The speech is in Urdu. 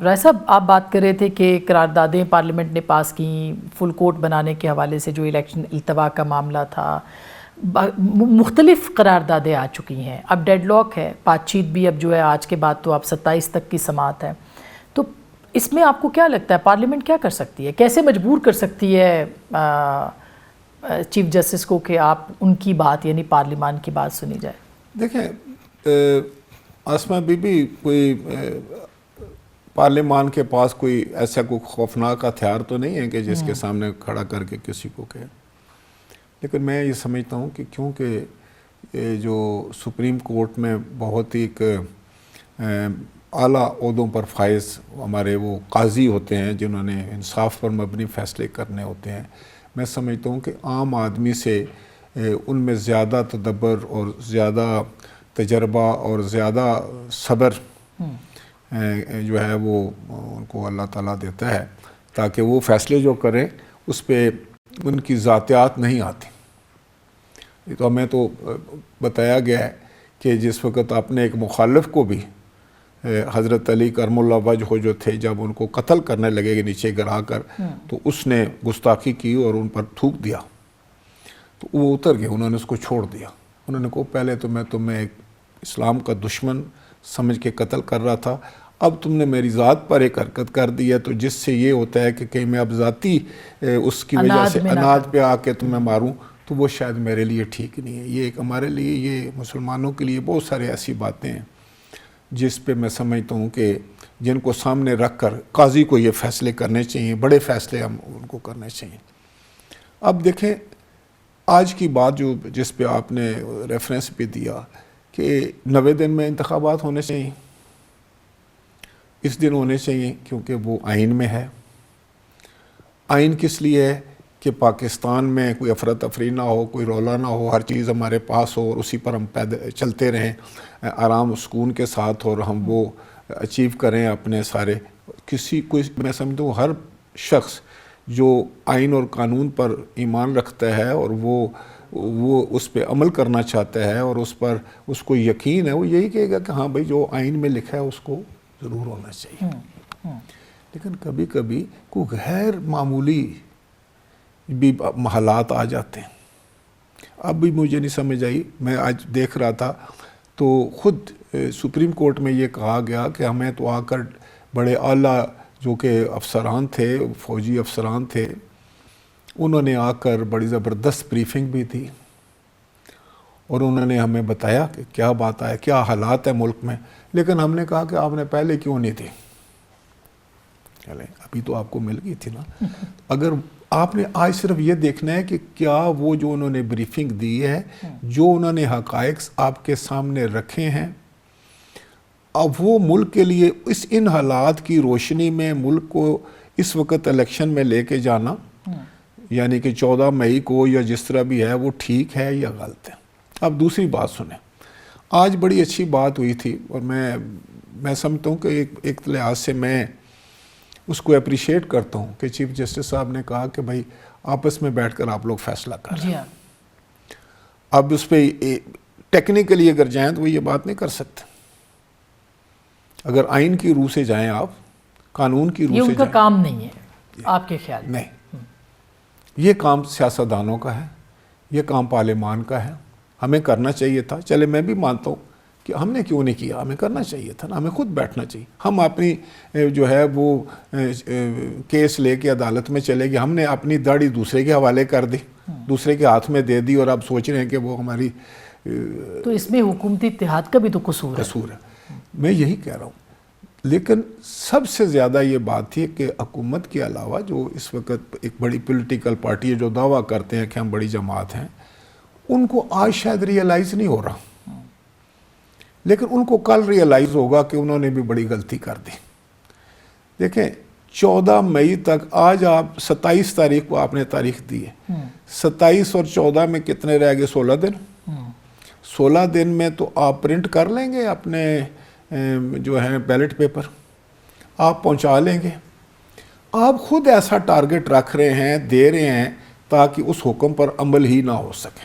رائے صاحب، آپ بات کر رہے تھے کہ قراردادیں پارلیمنٹ نے پاس کیں فل کورٹ بنانے کے حوالے سے، جو الیکشن التوا کا معاملہ تھا، مختلف قراردادیں آ چکی ہیں، اب ڈیڈ لاک ہے، بات چیت بھی اب جو ہے آج کے بعد تو اب 27 تک کی سماعت ہے، تو اس میں آپ کو کیا لگتا ہے پارلیمنٹ کیا کر سکتی ہے؟ کیسے مجبور کر سکتی ہے چیف جسٹس کو کہ آپ ان کی بات یعنی پارلیمان کی بات سنی جائے؟ دیکھیں، آسمہ بی بی کوئی پارلیمان کے پاس کوئی ایسا کوئی خوفناک ہتھیار تو نہیں ہے کہ جس کے سامنے کھڑا کر کے کسی کو کہے، لیکن میں یہ سمجھتا ہوں کہ کیونکہ جو سپریم کورٹ میں بہت ہی ایک اعلیٰ عہدوں پر فائز ہمارے وہ قاضی ہوتے ہیں جنہوں نے انصاف پر مبنی فیصلے کرنے ہوتے ہیں، میں سمجھتا ہوں کہ عام آدمی سے ان میں زیادہ تدبر اور زیادہ تجربہ اور زیادہ صبر جو ہے وہ ان کو اللہ تعالیٰ دیتا ہے تاکہ وہ فیصلے جو کریں اس پہ ان کی ذاتیات نہیں آتی۔ تو ہمیں تو بتایا گیا ہے کہ جس وقت آپ نے ایک مخالف کو بھی حضرت علی کرم اللہ وجہ جو تھے، جب ان کو قتل کرنے لگے نیچے گرا کر، تو اس نے گستاخی کی اور ان پر تھوک دیا، تو وہ اتر گئے، انہوں نے اس کو چھوڑ دیا۔ انہوں نے کہا پہلے تو میں تمہیں ایک اسلام کا دشمن سمجھ کے قتل کر رہا تھا، اب تم نے میری ذات پر ایک حرکت کر دی ہے، تو جس سے یہ ہوتا ہے کہ کہیں میں اب ذاتی اس کی وجہ سے اناد پہ آ کے تمہیں ماروں، تو وہ شاید میرے لیے ٹھیک نہیں ہے۔ یہ ایک ہمارے لیے، یہ مسلمانوں کے لیے بہت سارے ایسی باتیں ہیں جس پہ میں سمجھتا ہوں کہ جن کو سامنے رکھ کر قاضی کو یہ فیصلے کرنے چاہیے، بڑے فیصلے ہم ان کو کرنے چاہیے۔ اب دیکھیں آج کی بات جو جس پہ آپ نے ریفرنس پہ دیا کہ 90 دن میں انتخابات ہونے چاہیے، اس دن ہونے چاہیے کیونکہ وہ آئین میں ہے۔ آئین کس لیے ہے؟ کہ پاکستان میں کوئی افراتفری نہ ہو، کوئی رولا نہ ہو، ہر چیز ہمارے پاس ہو اور اسی پر ہم چلتے رہیں آرام و سکون کے ساتھ، اور ہم وہ اچیو کریں اپنے سارے میں سمجھتا ہوں ہر شخص جو آئین اور قانون پر ایمان رکھتا ہے اور وہ اس پہ عمل کرنا چاہتا ہے اور اس پر اس کو یقین ہے، وہ یہی کہے گا کہ ہاں بھائی جو آئین میں لکھا ہے اس کو ضرور ہونا چاہیے۔ لیکن کبھی کبھی کوئی غیر معمولی بھی حالات آ جاتے ہیں۔ اب بھی مجھے نہیں سمجھ آئی، میں آج دیکھ رہا تھا تو خود سپریم کورٹ میں یہ کہا گیا کہ ہمیں تو آ کر بڑے اعلیٰ جو کہ افسران تھے، فوجی افسران تھے، انہوں نے آ کر بڑی زبردست بریفنگ بھی دی اور انہوں نے ہمیں بتایا کہ کیا بات ہے، کیا حالات ہیں ملک میں، لیکن ہم نے کہا کہ آپ نے پہلے کیوں نہیں دی؟ چلیں ابھی تو آپ کو مل گئی تھی نا۔ اگر آپ نے آج صرف یہ دیکھنا ہے کہ کیا وہ جو انہوں نے بریفنگ دی ہے، جو انہوں نے حقائق آپ کے سامنے رکھے ہیں، اب وہ ملک کے لیے ان حالات کی روشنی میں ملک کو اس وقت الیکشن میں لے کے جانا، یعنی کہ 14 مئی کو یا جس طرح بھی ہے، وہ ٹھیک ہے یا غلط ہے؟ اب دوسری بات سنیں، آج بڑی اچھی بات ہوئی تھی اور میں سمجھتا ہوں کہ ایک لحاظ سے میں اس کو اپریشیٹ کرتا ہوں کہ چیف جسٹس صاحب نے کہا کہ بھائی آپس میں بیٹھ کر آپ لوگ فیصلہ کر رہے ہیں۔ اب اس پہ ٹیکنیکلی اگر جائیں تو وہ یہ بات نہیں کر سکتے۔ اگر آئین کی روح سے جائیں، آپ قانون کی روح سے جائیں، یہ ان کا کام نہیں ہے آپ کے خیال؟ نہیں، یہ کام سیاستدانوں کا ہے، یہ کام پارلیمان کا ہے، ہمیں کرنا چاہیے تھا۔ چلے میں بھی مانتا ہوں کہ ہم نے کیوں نہیں کیا، ہمیں کرنا چاہیے تھا نا، ہمیں خود بیٹھنا چاہیے۔ ہم اپنی جو ہے وہ کیس لے کے عدالت میں چلے گئے، ہم نے اپنی داڑھی دوسرے کے حوالے کر دی، دوسرے کے ہاتھ میں دے دی، اور اب سوچ رہے ہیں کہ وہ ہماری، تو اس میں حکومتی اتحاد کا بھی تو قصور ہے۔ میں یہی کہہ رہا ہوں، لیکن سب سے زیادہ یہ بات تھی کہ حکومت کے علاوہ جو اس وقت ایک بڑی پولیٹیکل پارٹی ہے جو دعویٰ کرتے ہیں کہ ہم بڑی جماعت ہیں، ان کو آج شاید ریئلائز نہیں ہو رہا، لیکن ان کو کل ریئلائز ہوگا کہ انہوں نے بھی بڑی غلطی کر دی۔ دیکھیں 14 مئی تک، آج آپ 27 تاریخ کو آپ نے تاریخ دی ہے، 27 اور 14 میں کتنے رہ گئے؟ 16 دن۔ 16 دن میں تو آپ پرنٹ کر لیں گے اپنے جو ہیں بیلٹ پیپر، آپ پہنچا لیں گے۔ آپ خود ایسا ٹارگٹ رکھ رہے ہیں، دے رہے ہیں تاکہ اس حکم پر عمل ہی نہ ہو سکے۔